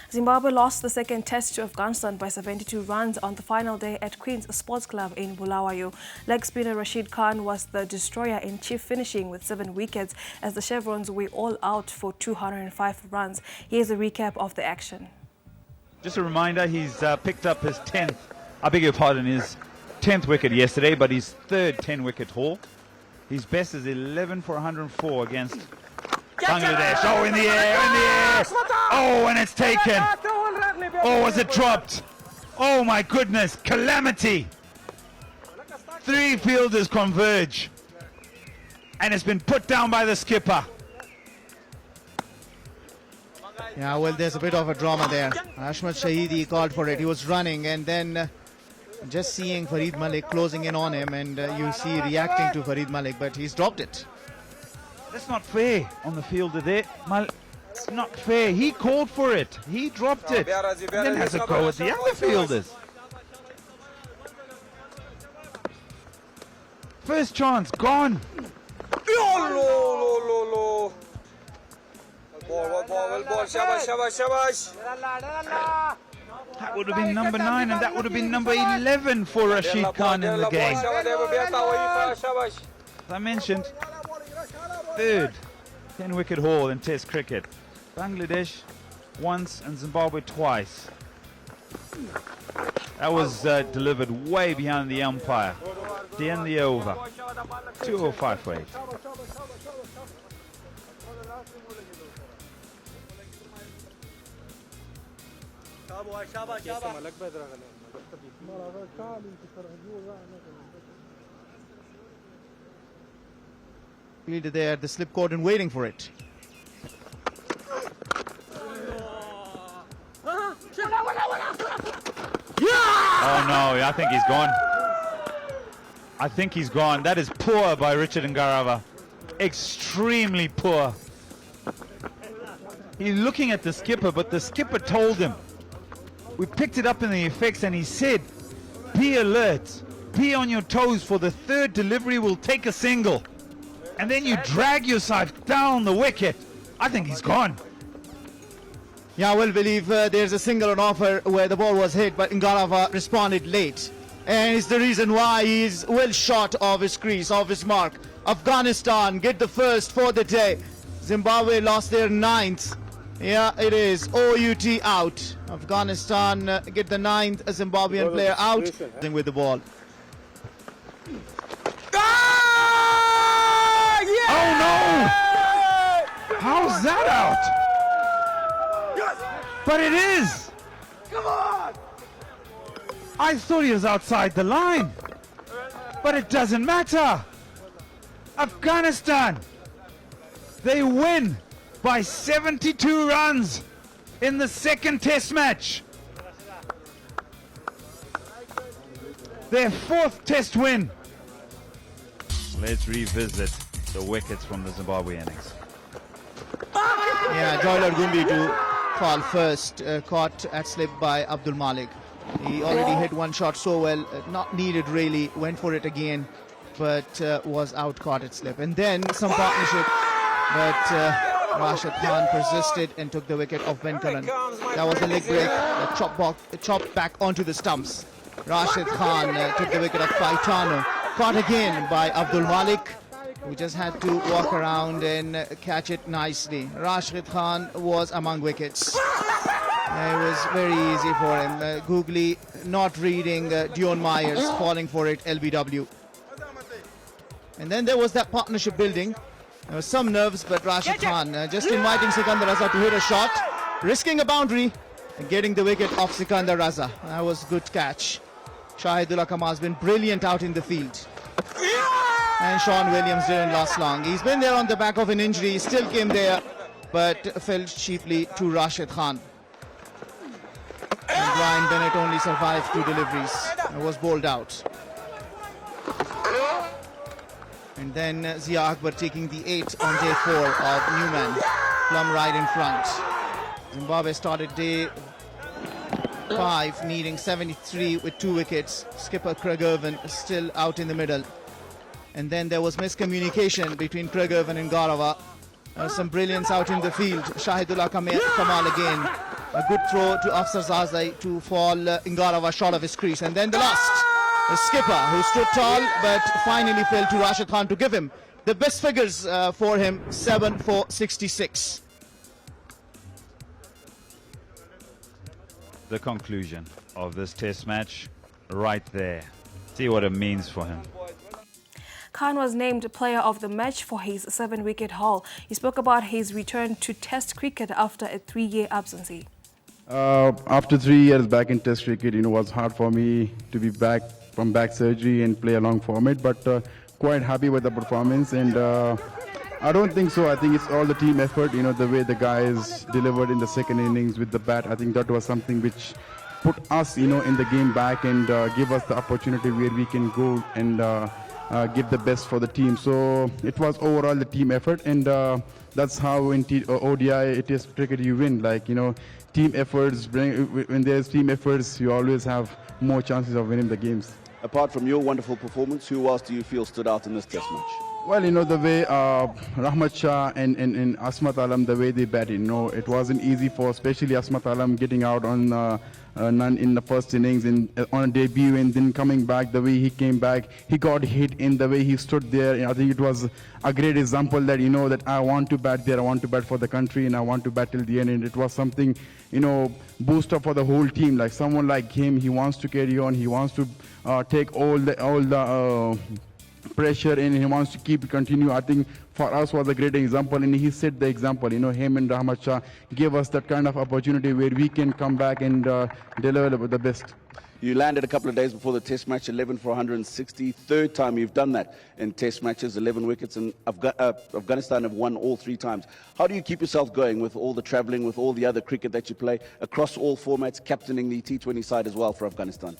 Zimbabwe lost the second test to Afghanistan by 72 runs on the final day at Queen's Sports Club in Bulawayo. Leg spinner Rashid Khan was the destroyer-in-chief, finishing with 7 wickets as the Chevrons were all out for 205 runs. Here's a recap of the action. Just a reminder, he's picked up his 10th, I beg your pardon, his 10th wicket yesterday, but his third 10-wicket haul. His best is 11 for 104 against Bangladesh. Oh, in the air, in the air. Oh, and it's taken. Oh, was it dropped? Oh, my goodness, calamity. 3 fielders converge. And it's been put down by the skipper. Yeah, well, there's a bit of a drama there. Shahidi called for it. He was running, and then just seeing Farid Malik closing in on him, and you see reacting to Farid Malik, but he's dropped it. That's not fair on the fielder there. It's not fair. He called for it. He dropped it. And then has a go at the other fielders. First chance, gone. That would have been number 9, and that would have been number 11 for Rashid Khan in the game. As I mentioned, third 10-wicket haul in Test cricket. Bangladesh once and Zimbabwe twice. That was delivered way behind the umpire. The end of the over. 205 for 8. There at the slip cordon waiting for it. Oh no, I think he's gone. I think he's gone. That is poor by Richard Ngarava. Extremely poor. He's looking at the skipper, but the skipper told him. We picked it up in the effects, and he said, be alert, be on your toes, for the third delivery will take a single. And then you drag yourself down the wicket. I think he's gone. Yeah, well, believe there's a single on offer where the ball was hit, but Ngarava responded late. And it's the reason why he's well short of his crease, of his mark. Afghanistan get the first for the day. Zimbabwe lost their 9th. Yeah, it is. OUT out. Afghanistan get the 9th Zimbabwean player out with the ball. Oh no! How's that out? But it is! Come on! I thought he was outside the line. But it doesn't matter. Afghanistan, they win by 72 runs in the second test match. Their 4th test win. Let's revisit the wickets from the Zimbabwe innings. Yeah, Joyler Gumbi to fall first, caught at slip by Abdul Malik. He already hit one shot so well, not needed really, went for it again, but was out caught at slip. And then some partnership, but Rashid Khan persisted and took the wicket of Ben Karan. That was a leg break, chopped back onto the stumps. Rashid Khan took the wicket of Faitano, caught again by Abdul Malik, who just had to walk around and catch it nicely. Rashid Khan was among wickets. It was very easy for him. Googly not reading Dion Myers, falling for it, LBW. And then there was that partnership building. There was some nerves, but Rashid Khan just inviting Sikandar Raza to hit a shot, risking a boundary, and getting the wicket off Sikandar Raza. That was a good catch. Shahidullah Kama has been brilliant out in the field. And Sean Williams didn't last long. He's been there on the back of an injury, he still came there, but fell chiefly to Rashid Khan. And Brian Bennett only survived 2 deliveries and was bowled out. And then Zia Akbar taking the 8 on day 4 of Newman, plumb right in front. Zimbabwe started day 5 needing 73 with 2 wickets. Skipper Craig Ervine still out in the middle. And then there was miscommunication between Craig Ervine and Ngarava. Some brilliance out in the field. Shahidullah Kamal again A good throw to Afsar Zazai to fall Ingarava short of his crease. And then the last, the skipper who stood tall but finally fell to Rashid Khan to give him the best figures for him, 7 for 66. The conclusion of this test match right there. See what it means for him. Khan was named player of the match for his 7-wicket haul. He spoke about his return to Test cricket after a 3-year absence. After 3 years back in Test cricket, it was hard for me to be back from back surgery and play a long format, but quite happy with the performance. And I don't think so. I think it's all the team effort, the way the guys delivered in the second innings with the bat. I think that was something which put us, in the game back and give us the opportunity where we can go and give the best for the team. So it was overall the team effort, and that's how in ODI it is cricket you win. Team efforts, when there's team efforts, you always have more chances of winning the games. Apart from your wonderful performance, who else do you feel stood out in this test match? Well, the way Rahmat Shah and Asmat Alam, the way they batted, it wasn't easy for especially Asmat Alam getting out on none in the first innings and on a debut, and then coming back, the way he came back, he got hit in the way he stood there. I think it was a great example that, that I want to bat there, I want to bat for the country, and I want to bat till the end. And it was something, boost up for the whole team. Like someone like him, he wants to carry on, he wants to take all the pressure, and he wants to continue. I think for us was a great example, and he set the example. Him and Rahmat Shah gave us that kind of opportunity where we can come back and deliver the best. You landed a couple of days before the test match, 11 for 160. Third time you've done that in test matches, 11 wickets, and Afghanistan have won all 3 times. How do you keep yourself going with all the travelling, with all the other cricket that you play across all formats, captaining the T20 side as well for Afghanistan?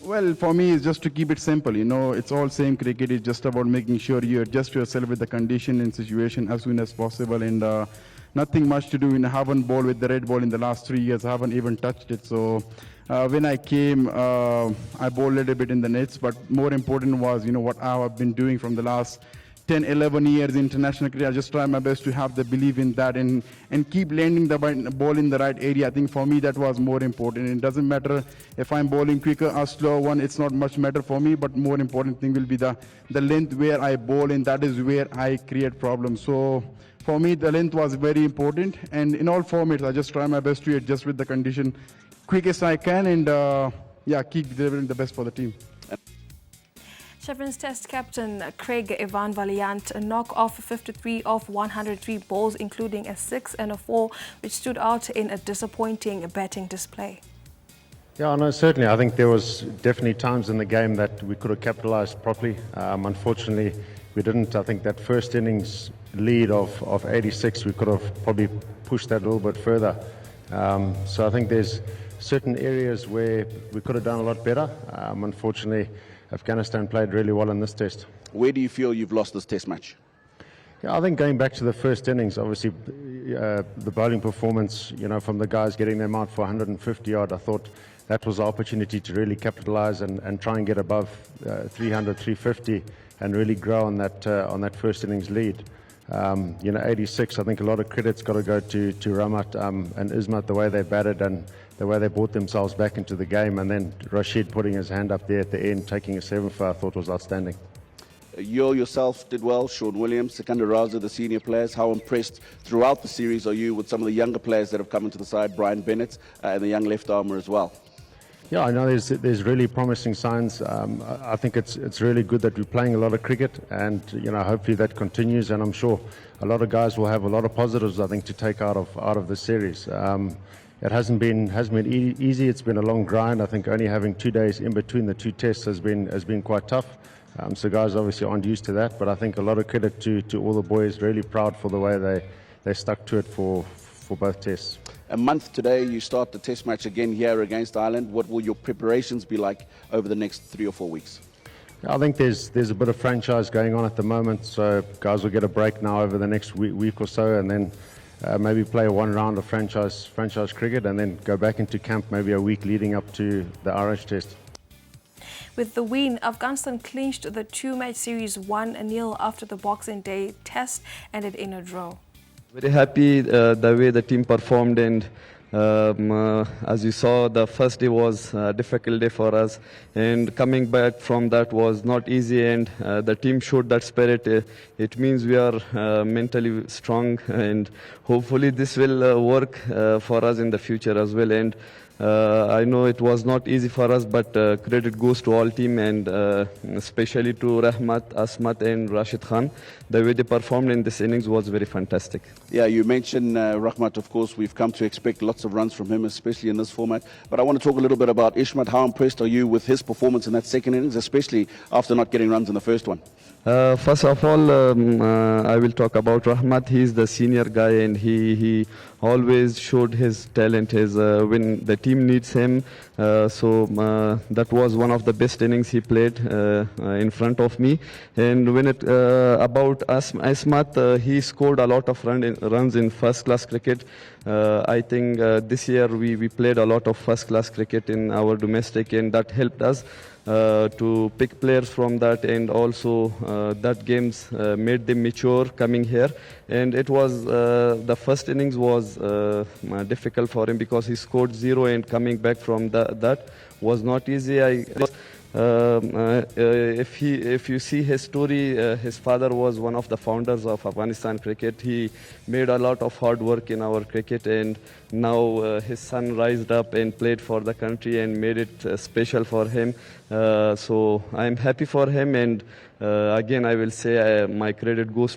Well, for me, it's just to keep it simple. It's all same cricket. It's just about making sure you adjust yourself with the condition and situation as soon as possible. And nothing much to do. I haven't bowled with the red ball in the last 3 years. I haven't even touched it. So when I came, I bowled a little bit in the nets. But more important was, what I have been doing from the last 10, 11 years international cricket. I just try my best to have the belief in that and keep landing the ball in the right area. I think for me that was more important. It doesn't matter if I'm bowling quicker or slower one, it's not much matter for me, but more important thing will be the length where I bowl, and that is where I create problems. So for me the length was very important, and in all formats I just try my best to adjust with the condition quickest I can, and keep delivering the best for the team. Chevrons Test captain Craig Ervine Valiant knocked off 53 of 103 balls, including a 6 and a 4, which stood out in a disappointing batting display. Yeah, no, certainly. I think there was definitely times in the game that we could have capitalised properly. Unfortunately, we didn't. I think that first innings lead of 86, we could have probably pushed that a little bit further. So I think there's certain areas where we could have done a lot better. Unfortunately, Afghanistan played really well in this test. Where do you feel you've lost this test match? Yeah, I think going back to the first innings, obviously the bowling performance, from the guys getting them out for 150 odd, I thought that was the opportunity to really capitalise and try and get above 300, 350 and really grow on that first innings lead. 86, I think a lot of credit's got to go to Rahmat and Ismat, the way they batted and the way they brought themselves back into the game, and then Rashid putting his hand up there at the end, taking a 7 for, I thought was outstanding. You yourself did well, Sean Williams, Sikandar Raza, the senior players. How impressed throughout the series are you with some of the younger players that have come into the side, Brian Bennett and the young left armour as well? Yeah, I know there's really promising signs. I think it's really good that we're playing a lot of cricket, and hopefully that continues, and I'm sure a lot of guys will have a lot of positives, I think, to take out of the series. It hasn't been easy. It's been a long grind. I think only having 2 days in between the 2 tests has been quite tough. So guys obviously aren't used to that, but I think a lot of credit to all the boys. Really proud for the way they stuck to it for both tests. A month today, you start the test match again here against Ireland. What will your preparations be like over the next 3 or 4 weeks? I think there's a bit of franchise going on at the moment, so guys will get a break now over the next week or so, and then maybe play 1 round of franchise cricket, and then go back into camp maybe a week leading up to the Irish test. With the win, Afghanistan clinched the 2-match series 1-0 after the Boxing Day test ended in a draw. Very happy the way the team performed, and As you saw, the first day was a difficult day for us, and coming back from that was not easy, and the team showed that spirit. It means we are mentally strong, and hopefully this will work for us in the future as well. And I know it was not easy for us, but credit goes to all team, and especially to Rahmat, Asmat and Rashid Khan. The way they performed in this innings was very fantastic. Yeah, you mentioned Rahmat, of course. We've come to expect lots of runs from him, especially in this format. But I want to talk a little bit about Ishmat. How impressed are you with his performance in that second innings, especially after not getting runs in the first one? First of all, I will talk about Rahmat. He's the senior guy, and he always showed his talent. When the team needs him, that was one of the best innings he played in front of me. And when it about Asmat, he scored a lot of runs in first-class cricket. I think this year we played a lot of first-class cricket in our domestic, and that helped us to pick players from that, and also that games made them mature coming here. And it was the first innings was difficult for him because he scored 0, and coming back from that was not easy. If you see his story, his father was one of the founders of Afghanistan cricket. He made a lot of hard work in our cricket, and now his son rised up and played for the country and made it special for him. So I'm happy for him, and again I will say my credit goes to